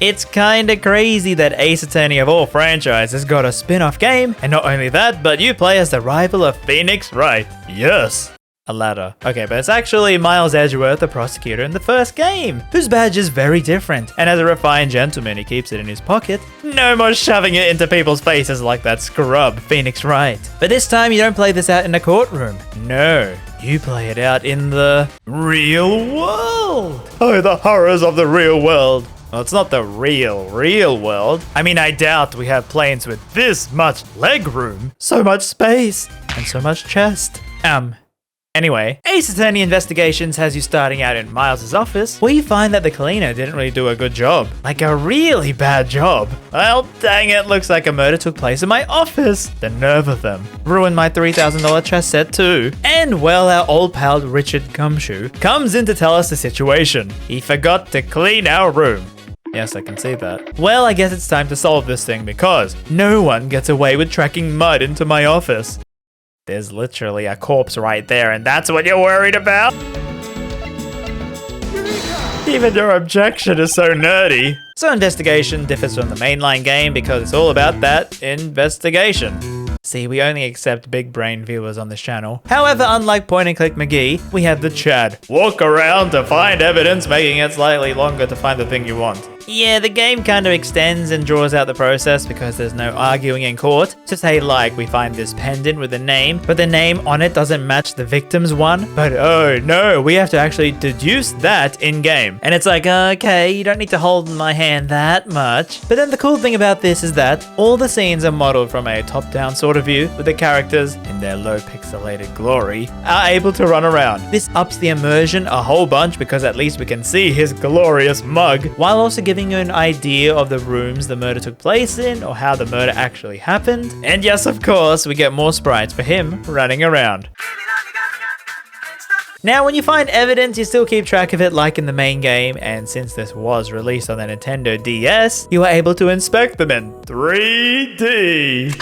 It's kinda crazy that Ace Attorney of all franchises got a spin-off game, and not only that, but you play as the rival of Phoenix Wright. Yes! A ladder. Okay, but it's actually Miles Edgeworth, the prosecutor in the first game, whose badge is very different, and as a refined gentleman, he keeps it in his pocket. No more shoving it into people's faces like that scrub, Phoenix Wright. But this time, you don't play this out in a courtroom. No, you play it out in the real world. Oh, the horrors of the real world. Well, it's not the real world. I mean, I doubt we have planes with this much leg room, so much space, and so much chest. Anyway, Ace Attorney Investigations has you starting out in Miles' office, where you find that the cleaner didn't really do a good job. Like a really bad job. Well, dang it, looks like a murder took place in my office. The nerve of them. Ruined my $3,000 chess set too. And well, our old pal Richard Gumshoe comes in to tell us the situation. He forgot to clean our room. Yes, I can see that. Well, I guess it's time to solve this thing because no one gets away with tracking mud into my office. There's literally a corpse right there, and that's what you're worried about? Even your objection is so nerdy. So Investigation differs from the mainline game because it's all about that investigation. See, we only accept big brain viewers on this channel. However, unlike Point and Click McGee, we have the Chad. Walk around to find evidence, making it slightly longer to find the thing you want. Yeah, the game kind of extends and draws out the process because there's no arguing in court. To say like, we find this pendant with a name, but the name on it doesn't match the victim's one. But oh no, we have to actually deduce that in-game. And it's like, okay, you don't need to hold my hand that much. But then the cool thing about this is that all the scenes are modeled from a top-down sort of view, with the characters, in their low pixelated glory, are able to run around. This ups the immersion a whole bunch because at least we can see his glorious mug, while also giving you an idea of the rooms the murder took place in or how the murder actually happened. And yes, of course, we get more sprites for him running around. Now, when you find evidence, you still keep track of it like in the main game, and since this was released on the Nintendo DS, you are able to inspect them in 3D.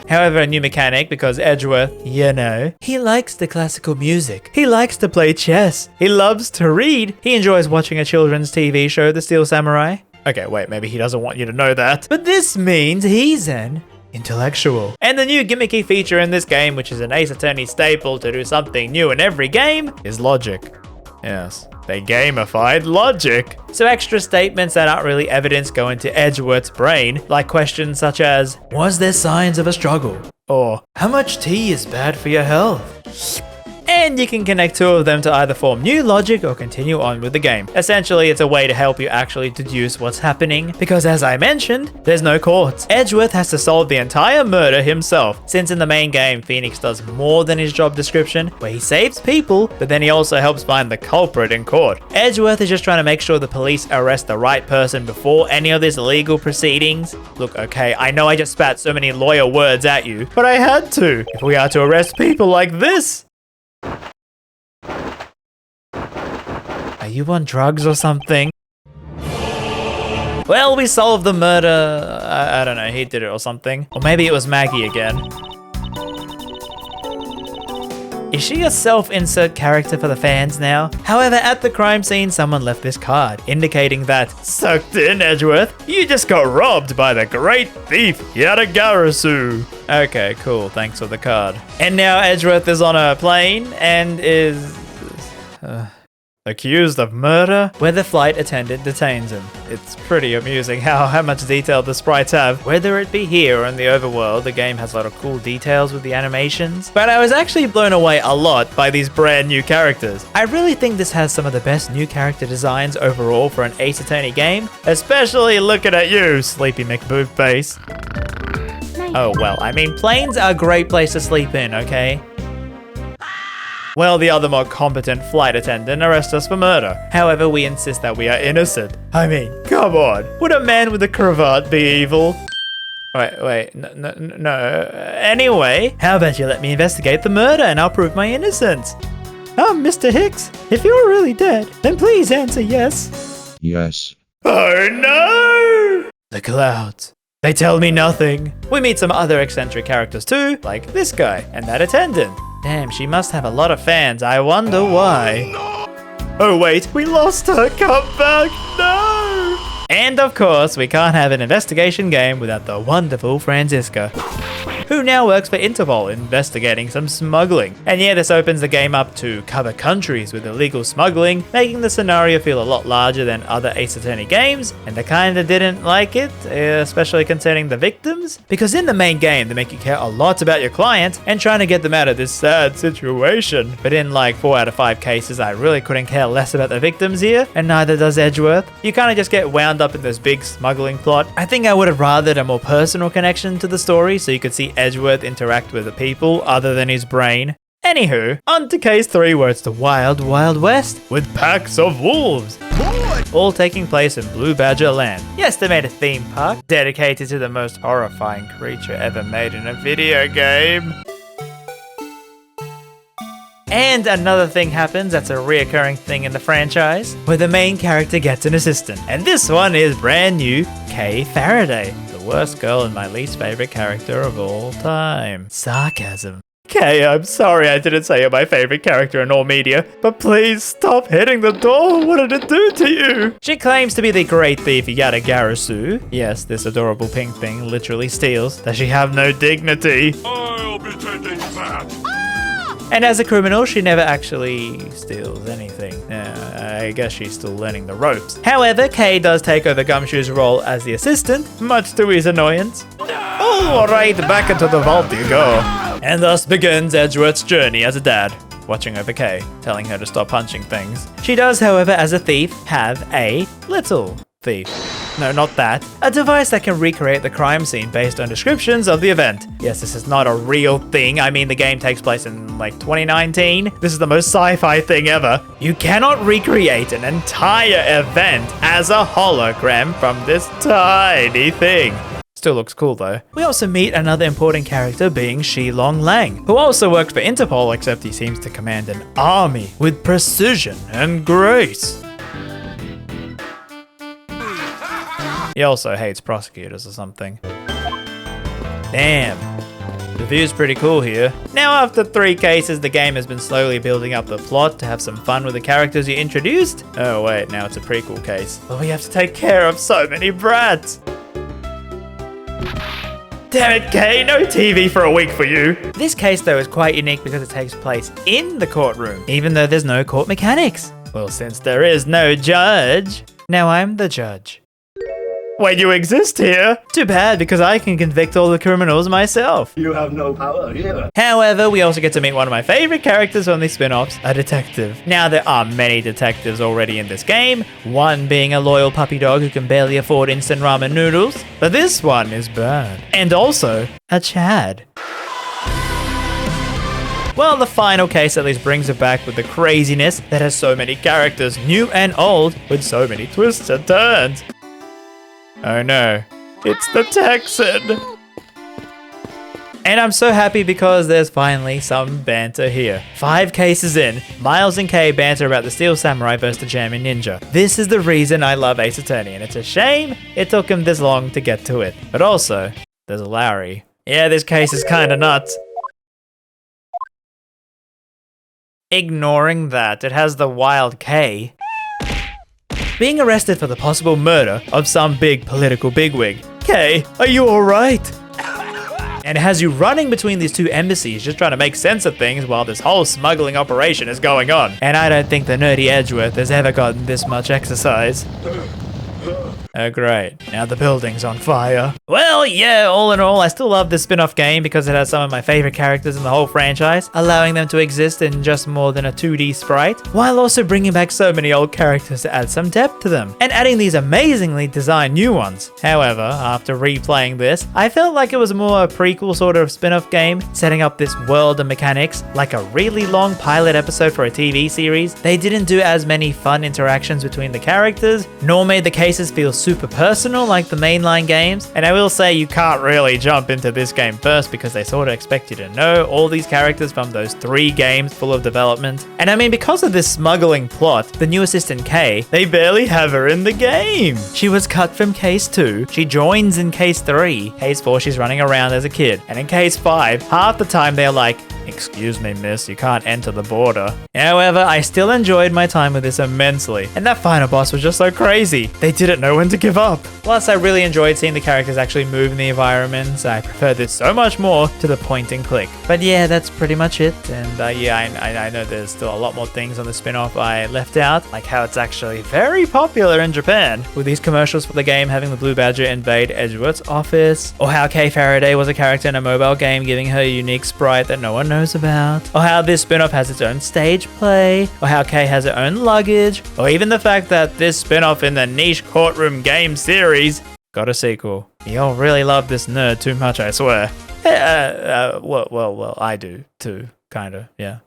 However, a new mechanic because Edgeworth, you know, he likes the classical music. He likes to play chess. He loves to read. He enjoys watching a children's TV show, The Steel Samurai. Okay, wait, maybe he doesn't want you to know that. But this means he's an intellectual. And the new gimmicky feature in this game, which is an Ace Attorney staple to do something new in every game, is logic. Yes, they gamified logic. So extra statements that aren't really evidence go into Edgeworth's brain, like questions such as, was there signs of a struggle? Or, how much tea is bad for your health? And you can connect two of them to either form new logic or continue on with the game. Essentially, it's a way to help you actually deduce what's happening, because as I mentioned, there's no courts. Edgeworth has to solve the entire murder himself, since in the main game, Phoenix does more than his job description, where he saves people, but then he also helps find the culprit in court. Edgeworth is just trying to make sure the police arrest the right person before any of these legal proceedings. Look, okay, I know I just spat so many lawyer words at you, but I had to, if we are to arrest people like this. Are you on drugs or something? Well, we solved the murder. I don't know, he did it or something. Or maybe it was Maggie again. Is she a self-insert character for the fans now? However, at the crime scene, someone left this card, indicating that, sucked in, Edgeworth, you just got robbed by the great thief, Yadagarasu. Okay, cool, thanks for the card. And now Edgeworth is on a plane and is accused of murder, where the flight attendant detains him. It's pretty amusing how much detail the sprites have. Whether it be here or in the overworld, the game has a lot of cool details with the animations. But I was actually blown away a lot by these brand new characters. I really think this has some of the best new character designs overall for an Ace Attorney game, especially looking at you, Sleepy McBoob face. Oh well, I mean, planes are a great place to sleep in, okay? Well, the other more competent flight attendant arrests us for murder. However, we insist that we are innocent. I mean, come on. Would a man with a cravat be evil? Wait, no. Anyway, how about you let me investigate the murder and I'll prove my innocence? Mr. Hicks, if you're really dead, then please answer yes. Yes. Oh no! The clouds. They tell me nothing. We meet some other eccentric characters too, like this guy and that attendant. Damn, she must have a lot of fans. I wonder why. Oh wait, we lost her. Come back. No! And of course, we can't have an investigation game without the wonderful Franziska, who now works for Interpol investigating some smuggling. And yeah, this opens the game up to cover countries with illegal smuggling, making the scenario feel a lot larger than other Ace Attorney games, and I kinda didn't like it, especially concerning the victims, because in the main game they make you care a lot about your client and trying to get them out of this sad situation. But in like 4 out of 5 cases, I really couldn't care less about the victims here, and neither does Edgeworth. You kinda just get wound up in this big smuggling plot. I think I would have rathered a more personal connection to the story so you could see Edgeworth interact with the people other than his brain. Anywho, on to case 3 where it's the wild, wild west with packs of wolves. All taking place in Blue Badger Land. Yes, they made a theme park dedicated to the most horrifying creature ever made in a video game. And another thing happens that's a reoccurring thing in the franchise, where the main character gets an assistant. And this one is brand new Kay Faraday, the worst girl and my least favorite character of all time. Sarcasm. Kay, I'm sorry I didn't say you're my favorite character in all media, but please stop hitting the door. What did it do to you? She claims to be the great thief Yada Garasu. Yes, this adorable pink thing literally steals. Does she have no dignity? I'll be taking that. And as a criminal, she never actually steals anything. I guess she's still learning the ropes. However, Kay does take over Gumshoe's role as the assistant, much to his annoyance. Alright, back into the vault you go. And thus begins Edgeworth's journey as a dad, watching over Kay, telling her to stop punching things. She does, however, as a thief, have a little thief. No, not that. A device that can recreate the crime scene based on descriptions of the event. Yes, this is not a real thing. I mean, the game takes place in like 2019. This is the most sci-fi thing ever. You cannot recreate an entire event as a hologram from this tiny thing. Still looks cool though. We also meet another important character being Shilong Lang, who also works for Interpol, except he seems to command an army with precision and grace. He also hates prosecutors or something. Damn. The view's pretty cool here. Now after 3 cases, the game has been slowly building up the plot to have some fun with the characters you introduced. Oh wait, now it's a prequel case. But we have to take care of so many brats. Damn it, Kay, no TV for a week for you. This case though is quite unique because it takes place in the courtroom, even though there's no court mechanics. Well, since there is no judge, now I'm the judge. Wait, you exist here? Too bad, because I can convict all the criminals myself. You have no power here. However, we also get to meet one of my favorite characters on these spin-offs, a detective. Now, there are many detectives already in this game, one being a loyal puppy dog who can barely afford instant ramen noodles, but this one is Bird. And also, a Chad. Well, the final case at least brings it back with the craziness that has so many characters, new and old, with so many twists and turns. Oh no, it's the Texan! And I'm so happy because there's finally some banter here. 5 cases in, Miles and Kay banter about the Steel Samurai versus the German Ninja. This is the reason I love Ace Attorney, and it's a shame it took him this long to get to it. But also, there's a Larry. Yeah, this case is kinda nuts. Ignoring that, it has the wild Kay being arrested for the possible murder of some big political bigwig. Kay, are you alright? And it has you running between these 2 embassies just trying to make sense of things while this whole smuggling operation is going on. And I don't think the nerdy Edgeworth has ever gotten this much exercise. Oh great, now the building's on fire. Well, yeah, all in all, I still love this spin-off game because it has some of my favorite characters in the whole franchise, allowing them to exist in just more than a 2D sprite, while also bringing back so many old characters to add some depth to them, and adding these amazingly designed new ones. However, after replaying this, I felt like it was more a prequel sort of spin-off game, setting up this world and mechanics like a really long pilot episode for a TV series. They didn't do as many fun interactions between the characters, nor made the cases feel super personal like the mainline games, and I will say you can't really jump into this game first because they sort of expect you to know all these characters from those 3 games full of development. And I mean, because of this smuggling plot, the new assistant Kay, they barely have her in the game. She was cut from case 2, she joins in case 3, case 4 she's running around as a kid, and in case 5, half the time they're like, "Excuse me, miss, you can't enter the border." However, I still enjoyed my time with this immensely, and that final boss was just so crazy. They didn't know when to give up. Plus, I really enjoyed seeing the characters actually move in the environments. I prefer this so much more to the point and click. But yeah, that's pretty much it. And yeah, I know there's still a lot more things on the spin-off I left out, like how it's actually very popular in Japan, with these commercials for the game having the Blue Badger invade Edgeworth's office, or how Kay Faraday was a character in a mobile game giving her a unique sprite that no one knows about, or how this spin-off has its own stage play, or how Kay has her own luggage, or even the fact that this spin-off in the niche courtroom game series got a sequel. Y'all really love this nerd too much, I swear. Well, I do too, kinda, yeah.